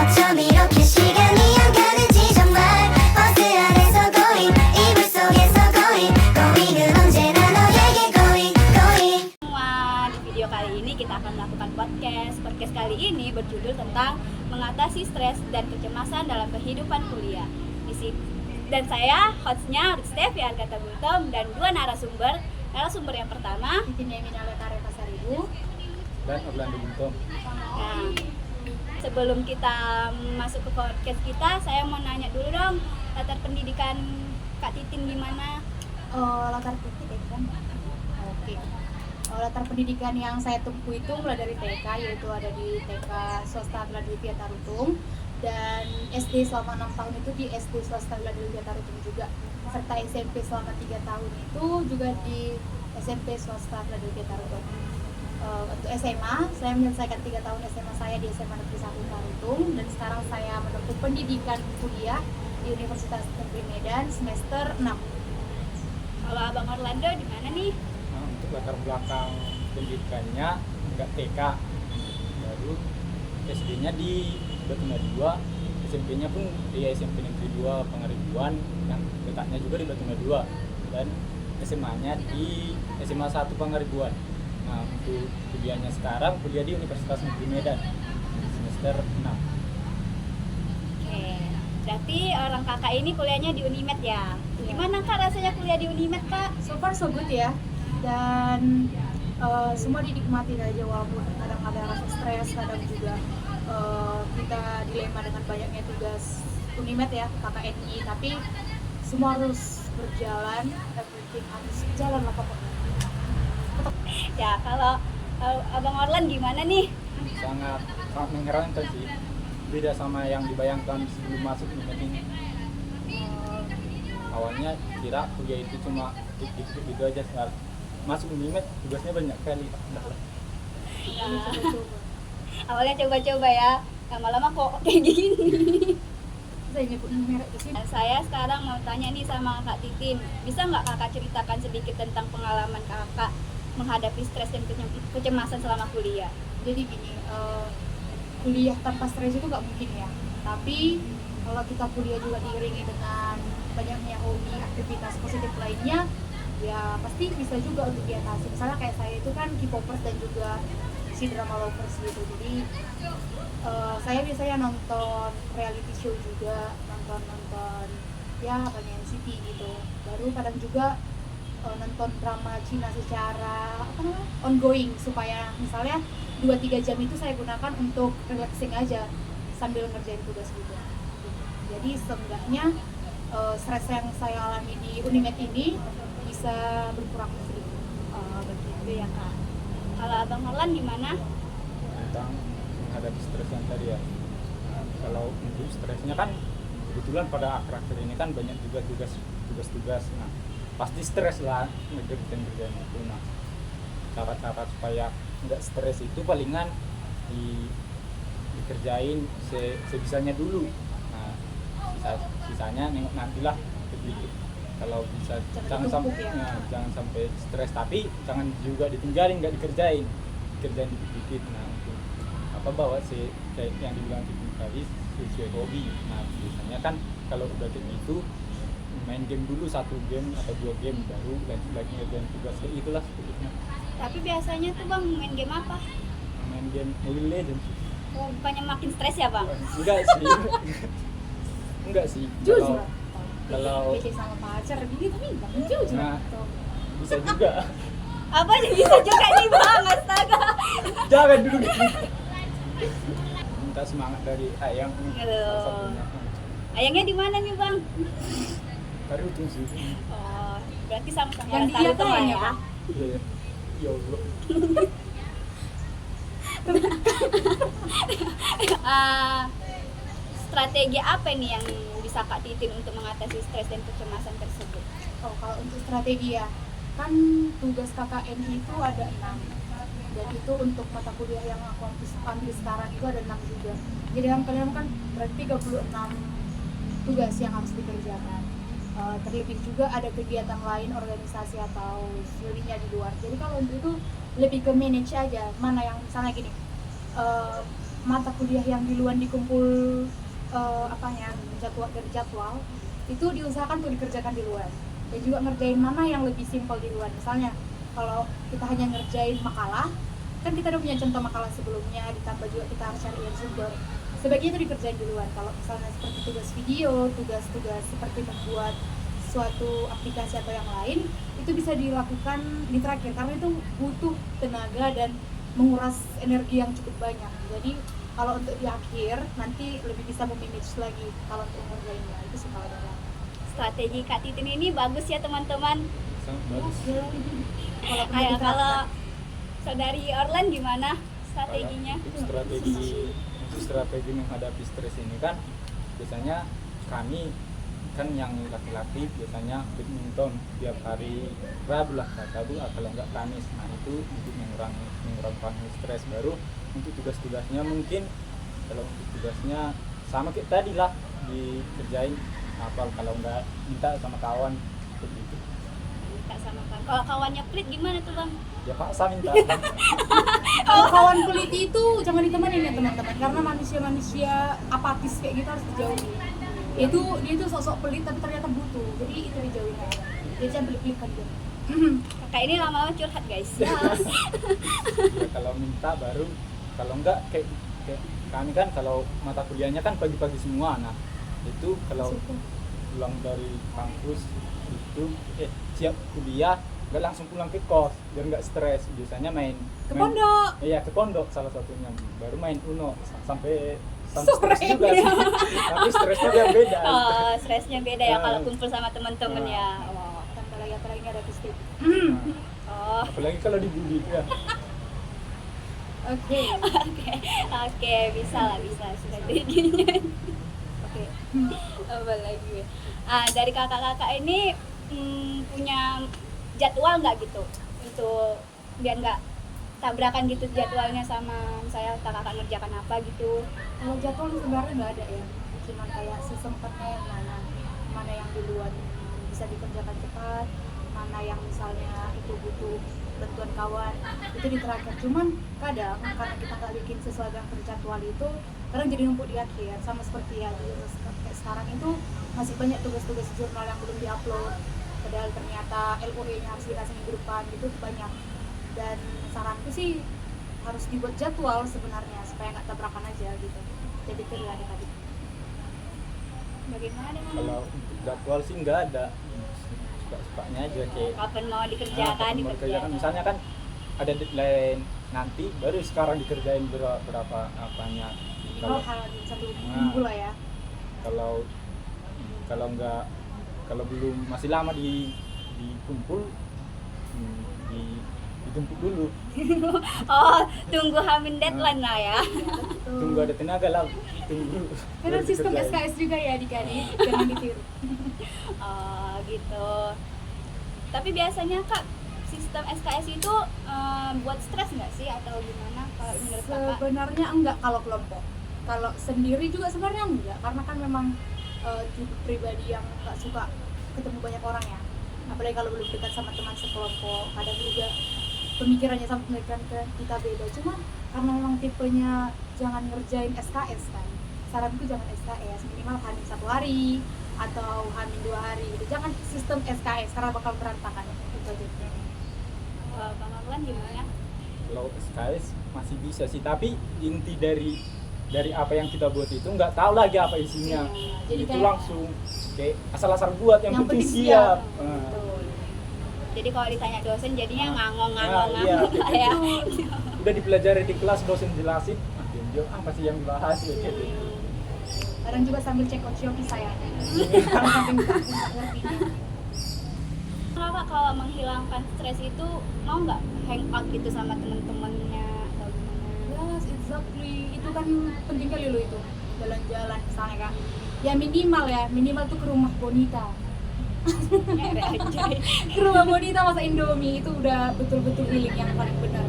어쩜 이렇게 시간이 안 가는지 정말 버스 안에서 going 이불 속에서 going은 언제나 너에게 going. Semua, di video kali ini kita akan melakukan podcast. Podcast kali ini berjudul tentang mengatasi stres dan kecemasan dalam kehidupan kuliah. Dan saya hostnya Ruth Stevi Arkata Buntom dan dua narasumber. Narasumber yang pertama Titin Yaminale Kareta Saribu dan Orlando Buntom. Nah, sebelum kita masuk ke podcast kita, saya mau nanya dulu dong, latar pendidikan Kak Titin gimana? latar titik ya kan? Oke. Latar pendidikan yang saya tempuh itu mulai dari TK, yaitu ada di TK swasta Gladwipia Tarutung, dan SD selama 6 tahun itu di SD swasta Gladwipia Tarutung juga, serta SMP selama 3 tahun itu juga di SMP swasta Gladwipia Tarutung. Untuk SMA, saya menyelesaikan 3 tahun SMA saya di SMA Negeri 1 Tarutung, dan sekarang saya menempuh pendidikan kuliah di Universitas Negeri Medan semester 6. Kalau Abang Orlando di mana nih? Nah, untuk latar belakang pendidikannya nggak TK, baru SD-nya di Batuna 2, SMP-nya pun di SMP Negeri 2 Pangaribuan yang letaknya juga di Batuna 2, dan SMA-nya di SMA 1 Pangaribuan. Nah, untuk kuliahnya sekarang kuliah di Universitas Negeri Medan semester 6. Oke, berarti orang kakak ini kuliahnya di Unimed ya? Gimana Kak rasanya kuliah di Unimed Kak? So far so good ya, dan semua dinikmati aja, walaupun kadang ada rasa stres, kadang juga kita dilema dengan banyaknya tugas Unimed ya, KKNI, tapi semua harus berjalan, everything harus jalan lah pokoknya. Ya, kalau Abang Orlan gimana nih? sangat mengerankan sih, beda sama yang dibayangkan sebelum masuk ini. Awalnya kira kuliah itu cuma dikit-dikit gitu aja, saat masuk Unimed tugasnya banyak kali. Awalnya coba-coba ya, lama-lama kok kayak gini. Saya nyebut merek di sini. Nah, saya sekarang mau tanya nih sama Kak Titin, bisa nggak kakak ceritakan sedikit tentang pengalaman kakak menghadapi stres dan kecemasan selama kuliah? Jadi gini, kuliah tanpa stres itu nggak mungkin ya, tapi kalau kita kuliah juga diiringi dengan banyaknya hobi, aktivitas positif lainnya, ya pasti bisa juga untuk diatasi. Misalnya kayak saya itu kan K-popers dan juga si drama lovers gitu, jadi saya biasanya nonton reality show juga, nonton ya banyak NCT gitu, baru kadang juga nonton drama Cina secara ongoing, supaya misalnya 2-3 jam itu saya gunakan untuk relaxing aja sambil ngerjain tugas gitu. Jadi seenggaknya stres yang saya alami di Unimed ini bisa berkurang sedikit. Begitu ya Kak. Kalau Abang Orlan gimana? Tentang menghadapi stres yang tadi ya. Nah, kalau untuk stresnya kan kebetulan pada akhir-akhir ini kan banyak juga tugas. Nah, pasti stres lah ngerjain kerjaan itu. Nah, cara-cara supaya nggak stres itu palingan dikerjain sebisanya dulu. Nah, sisanya nengok nantilah sedikit. Kalau bisa jangan sampai stres, tapi jangan juga ditinggalin, nggak dikerjain dikit-dikit. Nah, untuk apa bawa kayak yang dibilang tadi sesuai hobi. Nah, biasanya kan kalau udah kayak gitu main game dulu, 1 game atau 2 game, baru lanjut lagi ngerjain tugas, kayak itulah sebetulnya. Tapi biasanya tuh Bang main game apa? Main game Mobile Legends. Oh, bukannya makin stres ya Bang? enggak sih Jujur. kalau PC sama pacar gini tapi nggak jujur. Nah, bisa juga. Apa yang bisa juga nih Bang? Astaga. Jangan dulu gitu. Minta semangat dari ayang nih, Aduh. salah satunya. Ayangnya di mana nih Bang? Tadi ujung sih. Oh, berarti sama-sama Yang rasa dia itu tuh ya. ya? Iya. Ya Allah. Strategi apa nih yang bisa Kak Titin untuk mengatasi stres dan kecemasan tersebut? Oh, kalau untuk strategi ya, kan tugas KKN itu ada 6, dan itu untuk mata kuliah yang aku ambil sekarang itu ada 6 juga. Jadi dalam kalian kan berarti 36 tugas yang harus dikerjakan. Terlebih juga ada kegiatan lain, organisasi atau studinya di luar. Jadi kalau untuk itu lebih ke manage aja, mana yang misalnya gini, mata kuliah yang di luar dikumpul jadwal dari jadwal itu diusahakan untuk dikerjakan di luar, dan juga ngerjain mana yang lebih simpel di luar. Misalnya kalau kita hanya ngerjain makalah, kan kita udah punya contoh makalah sebelumnya, ditambah juga kita harus cari yang sumber, sebaiknya itu dikerjain di luar. Kalau misalnya seperti tugas video, tugas-tugas seperti membuat suatu aplikasi atau yang lain, itu bisa dilakukan di terakhir karena itu butuh tenaga dan menguras energi yang cukup banyak. Jadi kalau untuk di akhir nanti lebih bisa memanage lagi kalau untuk ngerjainnya. Itu sih kalau dari aku. Strategi Kak Titin ini bagus ya teman-teman. Sangat bagus. Kalau perlu Ayo, diterapkan. kalau saudari Orlan gimana strateginya? Untuk strategi menghadapi stres ini kan biasanya kami kan yang laki-laki biasanya badminton tiap hari Rabu lah, kalau nggak Kamis. Nah itu untuk mengurangi stres. Baru untuk tugas-tugasnya mungkin kalau untuk tugasnya sama kayak tadi lah dikerjain hafal, kalau nggak minta sama kawan seperti itu. Minta sama kawan. Kalau kawannya pelit gimana tuh bang? Ya paksa minta. Kalau kawan pelit itu jangan ditemenin ya teman-teman, karena manusia-manusia apatis kayak gitu harus dijauhi. Dia itu sosok pelit tapi ternyata butuh, jadi itu dijauhin aja. Dia jangan pelit-pelitkan dia. Kakak ini lama-lama curhat guys. Ya, Ya, kalau minta baru, kalau enggak kayak kami kan kalau mata kuliahnya kan pagi-pagi semua. Nah itu kalau pulang dari kampus itu siap kuliah nggak langsung pulang ke kos biar nggak stres. Biasanya ke pondok. Iya ke pondok salah satunya, baru main Uno sampai Sore stres juga sih. Tapi stresnya dia beda. Oh, stresnya beda ya kalau Nah. kumpul sama temen-temen ya. Oh. Tambah lagi apalagi ini ada pistip. Nah, Oh, apalagi kalau dibully ya. Oke. oke, bisa strateginya. Oke. Apa lagi? Dari kakak-kakak ini punya jadwal nggak gitu untuk biar nggak tabrakan gitu jadwalnya sama saya kakak ngerjakan apa gitu. Kalau jadwal sebenarnya nggak ada ya, cuman kayak sesempatnya yang mana yang duluan bisa dikerjakan cepat, mana yang misalnya itu butuh bantuan kawan, itu di terakhir. Cuman kadang karena kita nggak bikin sesuai yang terjadwal itu, kadang jadi numpuk di akhir. Sama seperti ya kayak sekarang itu masih banyak tugas-tugas jurnal yang belum diupload, padahal ternyata LOE-nya harus dikasih minggu depan, gitu banyak. Dan saranku sih harus dibuat jadwal sebenarnya supaya nggak tabrakan aja gitu. Jadi itu ya tadi. Bagaimana? Kalau untuk jadwal sih nggak ada, suka-sukanya aja kayak Kapan mau dikerjakan, mau dikerjakan. Misalnya kan ada deadline nanti baru sekarang dikerjain berapa apanya. Kalau satu Nah. minggu lah ya. Kalau nggak, kalau belum masih lama dikumpul, ditumpuk dulu, Oh, tunggu hamin deadline lah ya. tunggu ada tenaga lah, tunggu. Karena baru sistem dikerjain. SKS juga ya adik-adik, jangan ditiru. Oh, gitu. Tapi biasanya Kak, sistem SKS itu buat stres nggak sih atau gimana kalau menurut Kakak? Sebenarnya enggak kalau kelompok. Kalau sendiri juga sebenarnya enggak, karena kan memang tipe pribadi yang nggak suka ketemu banyak orang ya. Apalagi kalau belum dekat sama teman sekelompok, kadang juga pemikirannya sama pemikiran kita beda. Cuma karena memang tipenya jangan ngerjain SKS kan, saranku jangan SKS, minimal hamil 1 hari atau hamil 2 hari gitu. Jangan sistem SKS karena bakal berantakan itu aja. Bang Orlan gimana? Kalau SKS masih bisa sih, tapi inti dari apa yang kita buat itu nggak tahu lagi apa isinya. Iya, jadi Itu kayak- langsung kayak asal-asal buat, yang penting penting siap. Betul. Jadi kalau ditanya dosen jadinya Iya, ngangong-ngangong ya. Udah dipelajari di kelas, dosen jelasin, dia apa sih yang dibahas ya gitu. Kadang juga sambil cek out Shopee saya. Kakak kalau menghilangkan stres itu mau nggak hangout gitu sama temen-temennya atau gimana? Yes, exactly. Itu kan penting kali lo itu. Jalan-jalan misalnya Kak. Ya minimal tuh ke rumah Bonita. Nyari aja. Ke rumah Bonita masak Indomie itu udah betul-betul healing yang paling benar.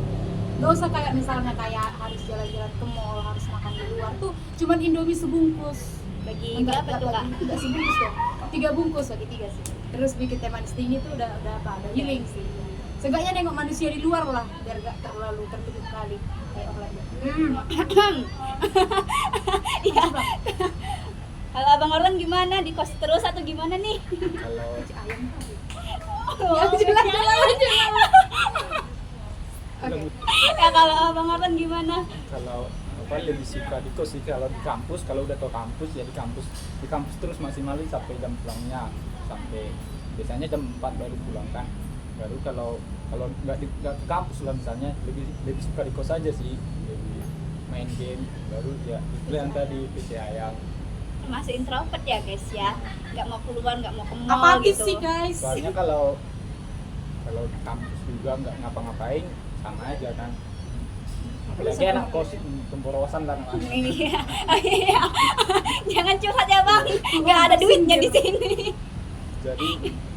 Gak usah kayak misalnya kayak harus jalan-jalan ke mall, harus makan di luar tuh cuman Indomie sebungkus. Bagi berapa tuh Kak? Enggak sebungkus dong. 3 bungkus bagi 3 sih. Terus bikin teh manis dingin tuh udah healing sih. Seenggaknya nengok manusia di luar lah biar gak terlalu tertutup kali. kayak offline. Iya. Kalau Abang Orlan gimana? Di kos terus atau gimana nih? Kalau Ayam tadi. Oh, Oke. Ya kalau Abang Orlan gimana? kalau apa lebih suka di kos sih. Kalau di kampus, kalau udah tau kampus ya di kampus terus maksimalin sampai jam pulangnya, sampai biasanya jam 4 baru pulang kan. Baru kalau nggak ke kampus lah misalnya, lebih suka di kos aja sih, lebih main game, baru ya itu yang tadi PC ayam. Masih introvert ya guys ya, nggak mau keluar, nggak mau ke mall Apatis gitu. sih guys. Soalnya kalau di kampus juga nggak ngapa-ngapain sama aja kan. Apalagi anak kos temporosan lah namanya. Iya, iya. Jangan curhat ya bang, nggak ada duitnya di sini. Jadi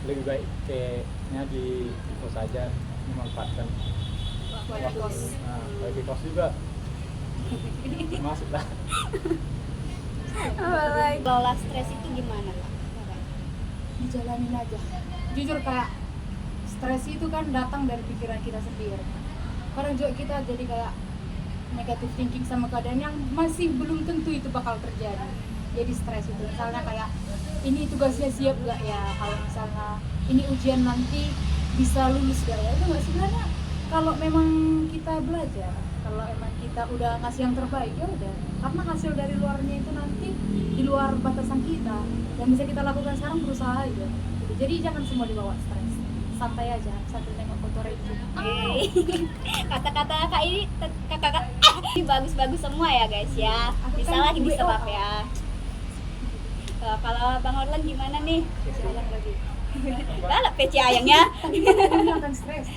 lebih baik kayaknya di kos aja, memanfaatkan Wifi kos. Nah, wifi kos juga masuk lah. Lola stres itu gimana Kak? Dijalanin aja. Jujur kayak stres itu kan datang dari pikiran kita sendiri. Kadang juga kita jadi kayak negative thinking sama keadaan yang masih belum tentu itu bakal terjadi. Jadi stres itu. Misalnya kayak ini tugasnya siap gak ya? Kalau misalnya ini ujian nanti bisa lulus gak ya? Itu nggak sebenarnya. Kalau memang kita belajar, kalau emang kita udah ngasih yang terbaik ya udah. Karena hasil dari luarnya itu nanti di luar batasan kita. Yang bisa kita lakukan sekarang berusaha aja. Gitu. Jadi jangan semua dibawa stres. Santai aja sambil nengok foto review. Kata-kata kak ini kakak ini bagus-bagus semua ya guys ya. Aku Bisa kan lagi WO. diserap ya. Kalau Bang Orlan gimana nih? Jalan lagi. Galak PC ayangnya. Kamu akan stres.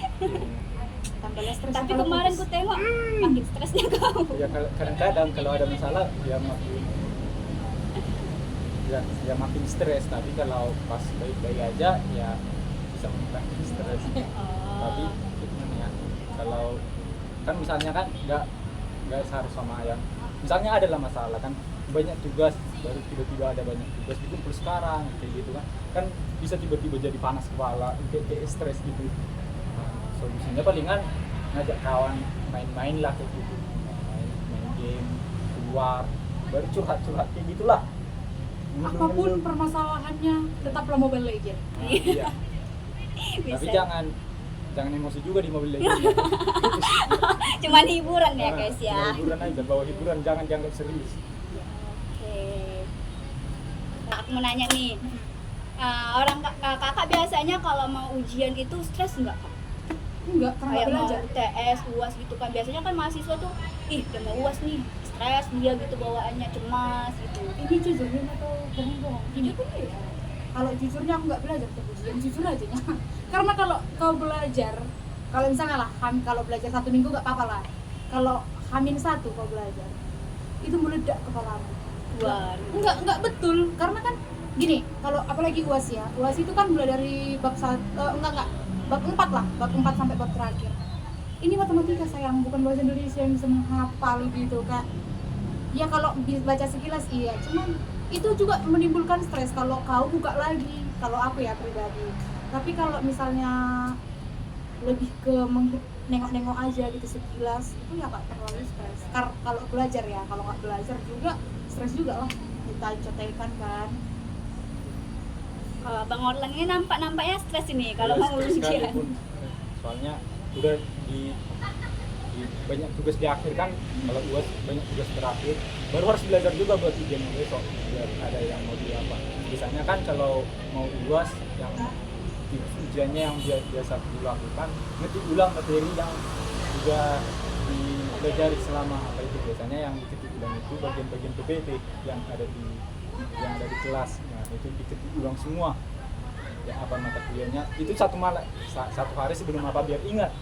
Tambahnya stres. Tapi kalau kemarin putus. ku tengok makin stresnya kau. Ya kadang-kadang kalau ada masalah ya makin stres, tapi kalau pas baik-baik aja ya bisa mengurangi stres. Tapi gimana ya, kalau kan misalnya kan nggak harus sama yang misalnya ada lah masalah kan, banyak tugas baru tiba-tiba ada banyak tugas dikumpul sekarang kayak gitu kan bisa tiba-tiba jadi panas kepala kayak stres gitu. Nah, solusinya palingan ngajak kawan main-main lah kayak gitu, main game keluar, baru curhat kayak gitulah. Apapun permasalahannya tetaplah Mobile Legends. Nah, iya. Tapi jangan emosi juga di Mobile Legends. Cuman hiburan ya guys Cuma ya. hiburan aja, bawa hiburan, jangan dianggap serius. Oke. Nah, aku mau nanya nih. Orang kakak biasanya kalau mau ujian itu stres nggak Kak? Enggak, karena Kayak nggak mau belajar. TS, UAS gitu kan. Biasanya kan mahasiswa tuh, udah mau UAS nih, stres dia gitu bawaannya, cemas gitu. Ini jujurnya atau bohong-bohong? Ini kalau jujurnya aku nggak belajar untuk ujian, jujur aja ya. Karena kalau kau belajar, kalau misalnya lah, kalau belajar 1 minggu nggak apa-apa lah. Kalau Hamin 1 kau belajar, itu meledak kepalamu. Wah. Enggak betul, karena kan gini, kalau apalagi UAS ya, UAS itu kan mulai dari bab 1, enggak, bab 4 lah, bab 4 sampai bab terakhir. Ini matematika sayang, bukan bahasa Indonesia yang bisa menghafal gitu kan. Ya kalau baca sekilas iya, cuman itu juga menimbulkan stres kalau kau buka lagi, kalau aku ya pribadi. Tapi kalau misalnya lebih ke nengok-nengok aja gitu sekilas, itu ya nggak terlalu stres. Kalau belajar ya, kalau nggak belajar juga stres juga lah, kita contekan kan. Kalau Bang Orlan ini nampaknya stres ini kalau mau Stres ujian. sekalipun. Soalnya udah di banyak tugas di akhir kan, kalau UAS banyak tugas terakhir, baru harus belajar juga buat ujian besok biar ada yang mau di apa. Biasanya kan kalau mau UAS yang ujiannya yang biasa dilakukan, ngetik ulang materi yang juga dipelajari selama apa itu, biasanya yang diketik ulang itu bagian-bagian PPT yang ada di kelas. Nah, itu diketik ulang semua. Ya apa mata kuliahnya itu satu hari sebelum apa biar ingat.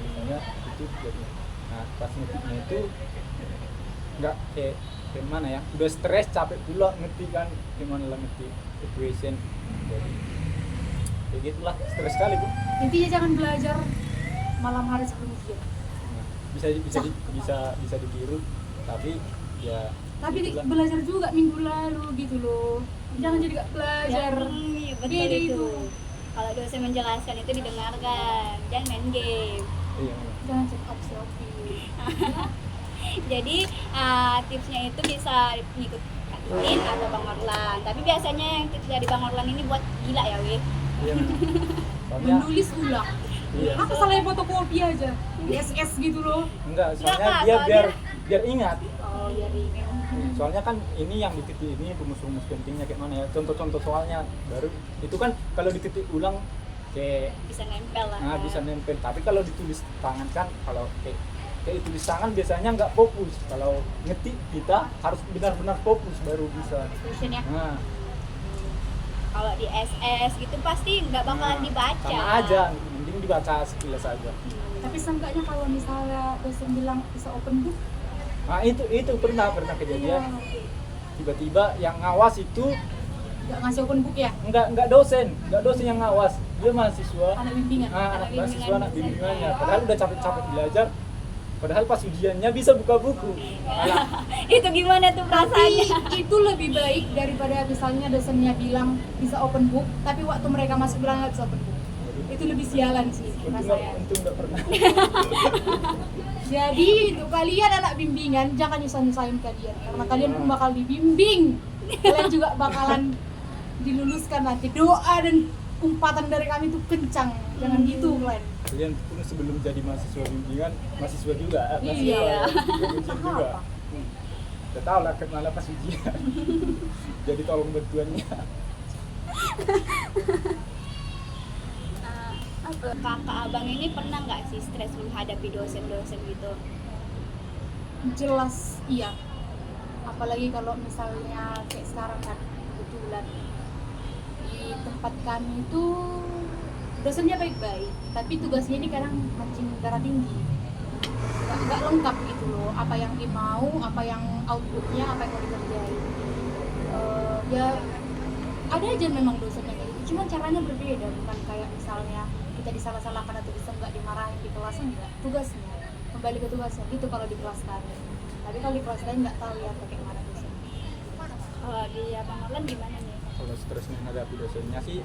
Biasanya itu jadi. Nah, pas ngetiknya itu nggak kayak mana ya, udah stres capek pula ngetik kan, gimana lah ngetik equation, jadi kayak gitulah, stres sekali tuh. Intinya jangan belajar malam hari sebelum ujian. Nah, bisa ditiru, tapi ya Tapi gitulah. belajar juga minggu lalu gitu loh. Jangan jadi gak belajar. Iya, betul Beda itu. itu. Kalau dosen menjelaskan itu didengarkan, jangan main game. Iya. Jangan check up selfie. Jadi tipsnya itu bisa ngikut Kak Titin atau Bang Orlan. Tapi biasanya yang tips dari Bang Orlan ini buat gila ya, weh. Iya. Soalnya Menulis ulang. iya. Apa salahnya fotokopi aja? SS gitu loh. Enggak, soalnya Kak, dia soalnya- biar ingat. Oh, biar ini. Soalnya kan ini yang diketik ini rumus-rumus pentingnya kayak mana ya, contoh-contoh soalnya baru itu kan kalau diketik ulang kayak Bisa nempel lah. nah, kan. bisa nempel, tapi kalau ditulis tangan kan kalau kayak tulis tangan biasanya nggak fokus. Kalau ngetik kita harus benar-benar fokus baru bisa. Tulisan ya. Nah, Kalau di SS gitu pasti nggak bakalan dibaca. sama aja, mending dibaca sekilas aja. Tapi seenggaknya kalau misalnya dosen bilang bisa open book, Nah itu pernah kejadian tiba-tiba yang ngawas itu nggak ngasih open book ya? nggak dosen yang ngawas, dia mahasiswa. Anak bimbingan. Anak mahasiswa, anak bimbingannya, padahal udah capek-capek belajar, padahal pas ujiannya bisa buka buku. Malah, Itu gimana tuh Tapi perasaannya? itu lebih baik daripada misalnya dosennya bilang bisa open book, tapi waktu mereka masuk bilang nggak bisa open book. Itu lebih sialan sih kata saya. untung nggak pernah. Jadi untuk kalian anak bimbingan jangan nyusahin kalian karena kalian pun bakal dibimbing. Kalian juga bakalan diluluskan nanti. Doa dan umpatan dari kami itu kencang. Jangan gitu kalian. Kalian pun sebelum jadi mahasiswa bimbingan, mahasiswa juga, Iya. juga. Udah tahu lah malah pas ujian. Jadi tolong bantuannya. Kakak abang ini pernah nggak sih stres menghadapi dosen-dosen gitu? Jelas iya. Apalagi kalau misalnya kayak sekarang kan kebetulan di tempat kami itu dosennya baik-baik, tapi tugasnya ini kadang mancing darah tinggi. Nggak lengkap gitu loh, apa yang dia mau, apa yang outputnya, apa yang mau dikerjain. Ya ada aja memang dosennya kayak gitu, cuman caranya berbeda, bukan kayak misalnya kita disalah-salahkan atau bisa nggak dimarahin di kelas, enggak. Tugasnya kembali ke tugasnya gitu kalau di kelas kami. Tapi kalau di kelas lain nggak tahu ya kayak mana dosennya. Kalau di Abang Orlan gimana nih? Kalau stres menghadapi dosennya sih,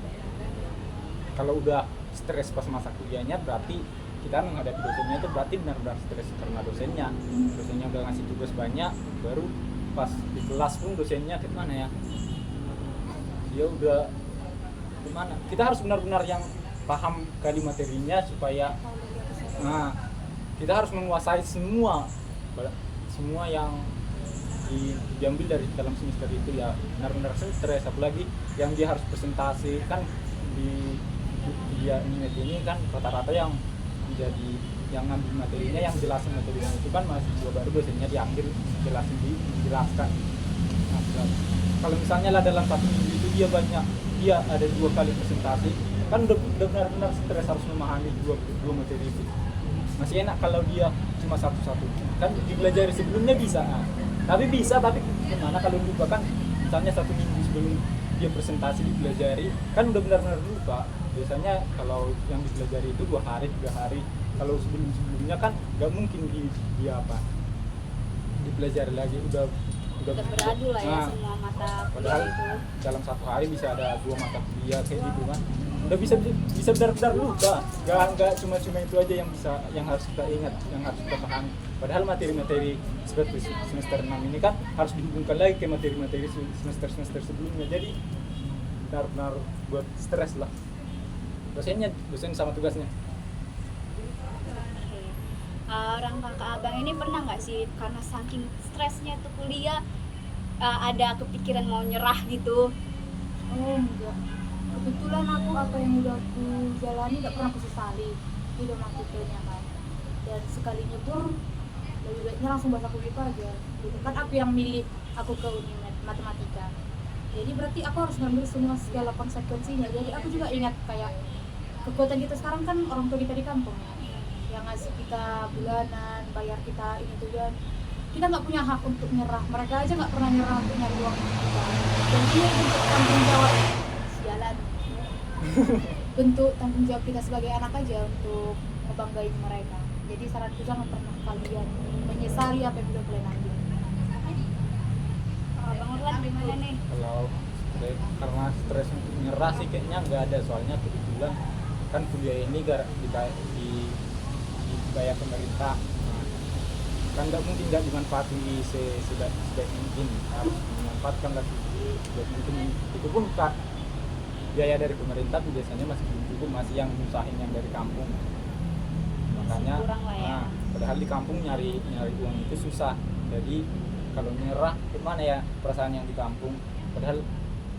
kalau udah stres pas masa kuliahnya berarti kita menghadapi dosennya itu berarti benar-benar stres karena dosennya udah ngasih tugas banyak, baru pas di kelas pun dosennya kayak mana ya, dia udah gimana, kita harus benar-benar yang paham kali materinya supaya kita harus menguasai semua yang diambil dari dalam semester itu ya, benar-benar stres. Apalagi yang dia harus presentasi kan di ini kan rata-rata yang menjadi yang ngambil materinya, yang jelasin materinya itu kan mahasiswa baru, dosennya diambil dijelaskan. Nah, kalau misalnya lah dalam satu minggu itu dia ada 2 kali presentasi, kan udah benar-benar stres harus memahami dua materi itu. Masih enak kalau dia cuma satu-satu, kan dipelajari sebelumnya bisa, tapi gimana kalau lupa kan, misalnya 1 minggu sebelum dia presentasi dipelajari, kan udah benar-benar lupa. Biasanya kalau yang dipelajari itu 2 hari, 3 hari. Kalau sebelumnya kan nggak mungkin dia dipelajari lagi, udah Beradu lah ya semua mata padahal kuliah itu. dalam 1 hari bisa ada 2 mata kuliah kayak gitu kan, udah bisa benar-benar lupa. Nggak cuma itu aja yang harus kita ingat, yang harus kita pahami. Padahal materi-materi seperti semester 6 ini kan harus dihubungkan lagi ke materi-materi semester sebelumnya. Jadi benar-benar buat stres lah dosen sama tugasnya. Orang kakak abang ini pernah nggak sih karena saking stresnya tuh kuliah ada kepikiran mau nyerah gitu? Oh enggak. Kebetulan apa yang udah aku jalani gak pernah aku sesali. Itu udah maksudnya kan. Dan sekali nyetur lebih baiknya langsung bahasa kuliah aja. Gitu kan aku yang milih aku ke Unimed matematika. Jadi berarti aku harus ngambil semua segala konsekuensinya. Jadi aku juga ingat kayak kekuatan kita sekarang kan orang tua kita di kampung ya, yang ngasih kita bulanan, bayar kita ini tuh, dan kita nggak punya hak untuk nyerah. Mereka aja nggak pernah nyerah untuk nyari uang kita. Dan ini bentuk tanggung jawab, sialan, bentuk tanggung jawab kita sebagai anak aja untuk ngebanggain mereka. Jadi saranku jangan pernah kalian menyesali apa yang udah kalian ambil. Bang Orlan gimana nih? Kalau karena stres untuk nyerah sih kayaknya nggak ada, soalnya kebetulan kan kuliah ini dibayar pemerintah. Nah, kan nggak mungkin nggak dimanfaati sebaik mungkin, harus dimanfaatkan lagi sebaik mungkin. Itu pun kak biaya dari pemerintah tuh biasanya masih belum cukup, masih yang nyusahin yang dari kampung. Makanya kurang lah ya. padahal di kampung nyari uang itu susah. Jadi kalau nyerah gimana ya perasaan yang di kampung, padahal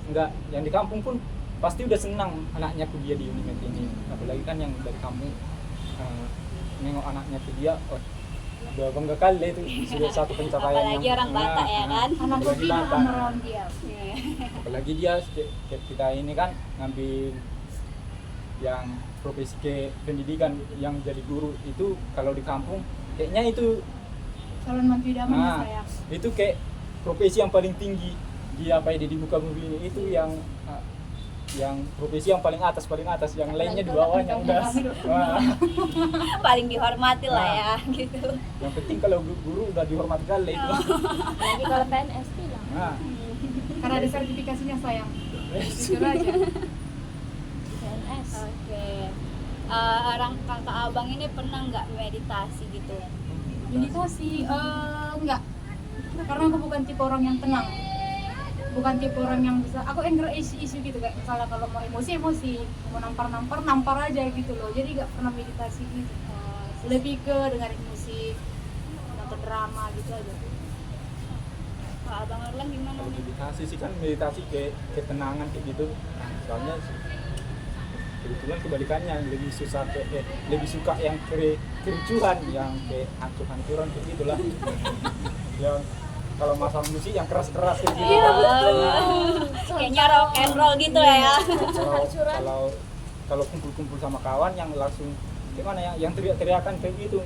enggak, yang di kampung pun pasti udah senang anaknya kuliah di Unimed ini, apalagi kan yang dari kampung nengok anaknya kuliah, oh, udah bangga kali itu, sudah satu pencapaian. Apalagi orang Batak ya kan. Anak apalagi kopi Batak. around dia. Apalagi dia kita ini kan ngambil yang profesi ke pendidikan, yang jadi guru itu kalau di kampung kayaknya itu Calon mantu idaman saya. itu kayak profesi yang paling tinggi di apa ya, di muka bumi ini, itu yang profesi yang paling atas, yang lainnya di bawahnya udah. Paling dihormati lah ya gitu. Yang penting kalau guru udah dihormati kali itu. Lagi kalau PNS bilang. Nah, Karena ada sertifikasinya sayang. Jujur aja. PNS. Oke. Orang kakak abang ini pernah nggak meditasi gitu? Meditasi enggak. Karena aku bukan tipe orang yang tenang. Bukan tipe orang yang bisa, aku anger isu gitu, kayak misalnya kalau mau emosi, mau nampar aja gitu loh. Jadi nggak pernah meditasi gitu. Lebih ke dengerin musik, nonton drama gitu aja. Kak abang Erlang gimana kalau nih? meditasi sih kan meditasi kayak ketenangan kayak gitu. Nah, soalnya kebetulan kebalikannya, lebih susah lebih suka yang kericuhan, yang kayak hancur-hancuran kayak gitulah. Yang kalau masalah musik yang keras-keras kayak gitu. Kayaknya rock and roll gitu lah ya. Kalau kumpul-kumpul sama kawan yang langsung gimana ya, yang teriak-teriakan kayak gitu,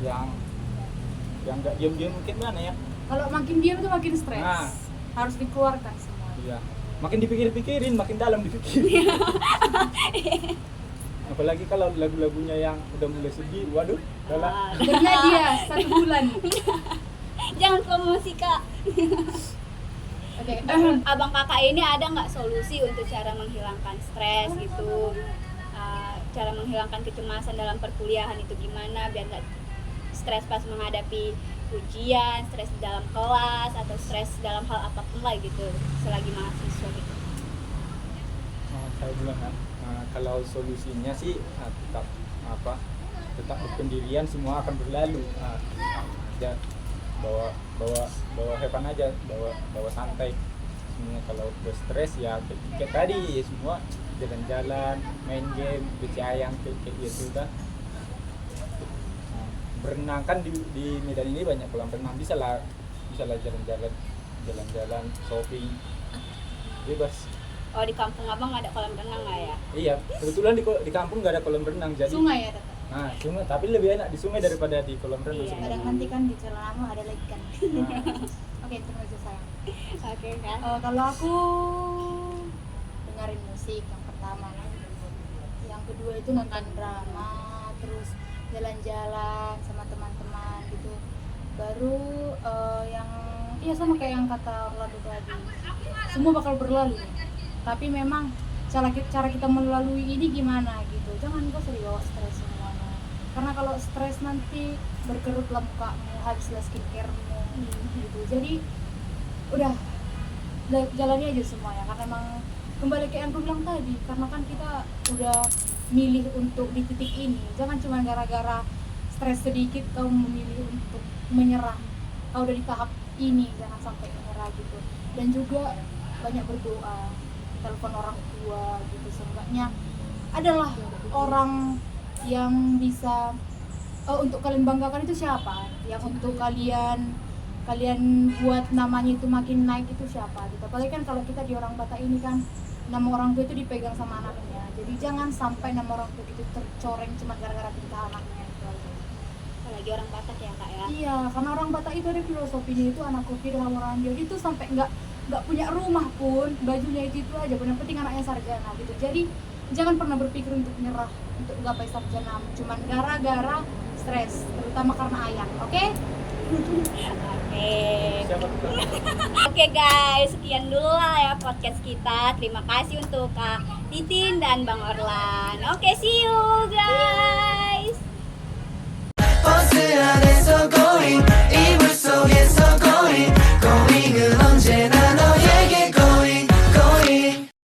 yang nggak diam-diam mungkin mana ya. Kalau makin diam tuh makin stres. Nah. Harus dikeluarkan semua. Iya, makin dipikir-pikirin, makin dalam dipikirin. Apalagi kalau lagu-lagunya yang udah mulai sedih, waduh, udah Dengarnya dia 1 bulan. Jangan promosi kak. Oke. Abang kakak ini ada nggak solusi untuk cara menghilangkan stres gitu? Cara menghilangkan kecemasan dalam perkuliahan itu gimana biar nggak stres pas menghadapi ujian, stres di dalam kelas, atau stres dalam hal apapun lah gitu selagi mahasiswa gitu. Saya bilang kan, kalau solusinya sih tetap berpendirian, semua akan berlalu. Ya, bawa hepan aja, bawa santai. Semua kalau udah stres ya kayak tadi ya, semua jalan-jalan, main game, bercayang kayak gitu kan. Berenang kan di Medan ini banyak kolam renang, bisa lah jalan-jalan, shopping, bebas. Oh di kampung abang ada kolam renang nggak ya? Iya, kebetulan di kampung nggak ada kolam renang, jadi Sungai ada. nah sungai, tapi lebih enak di sungai daripada di kolam renang. Iya. sebenarnya. Kadang nanti kan di celanamu ada lagi kan. Nah, Oke, terus aja sayang. Oke kan? Kalau aku dengerin musik yang pertama, yang kedua itu nonton drama, terus jalan-jalan sama teman-teman gitu. Baru yang iya sama kayak yang kata Orlando tadi, semua bakal berlalu. Tapi memang cara kita melalui ini gimana gitu. Jangan kau usah dibawa stres semuanya. Karena kalau stres nanti berkerutlah mukamu, habislah skincaremu gitu. Jadi udah jalani aja semuanya, karena emang kembali ke yang aku bilang tadi, karena kan kita udah milih untuk di titik ini. Jangan cuma gara-gara stres sedikit kau memilih untuk menyerah. Kau udah di tahap ini, jangan sampai menyerah gitu. Dan juga banyak berdoa, telepon orang tua gitu, seenggaknya adalah orang yang bisa untuk kalian banggakan itu siapa, yang untuk kalian buat namanya itu makin naik itu siapa gitu. Apalagi kan kalau kita di orang Batak ini kan nama orang tua itu dipegang sama anaknya, jadi jangan sampai nama orang tua itu tercoreng cuma gara-gara tingkah anaknya itu aja. Apalagi orang Batak ya kak ya? Iya, karena orang Batak itu ada filosofinya itu anak kopi dan orang dia itu sampai nggak punya rumah pun bajunya itu aja, benar penting anaknya sarjana gitu. Jadi jangan pernah berpikir untuk menyerah untuk gapai sarjana cuman gara-gara stres, terutama karena ayah. Oke? siapa tuh? Oke guys, sekian dulu lah ya podcast kita. Terima kasih untuk Kak Titin dan Bang Orlan. Oke, see you guys. 안에서 going 이불 속에서 going going은 언제나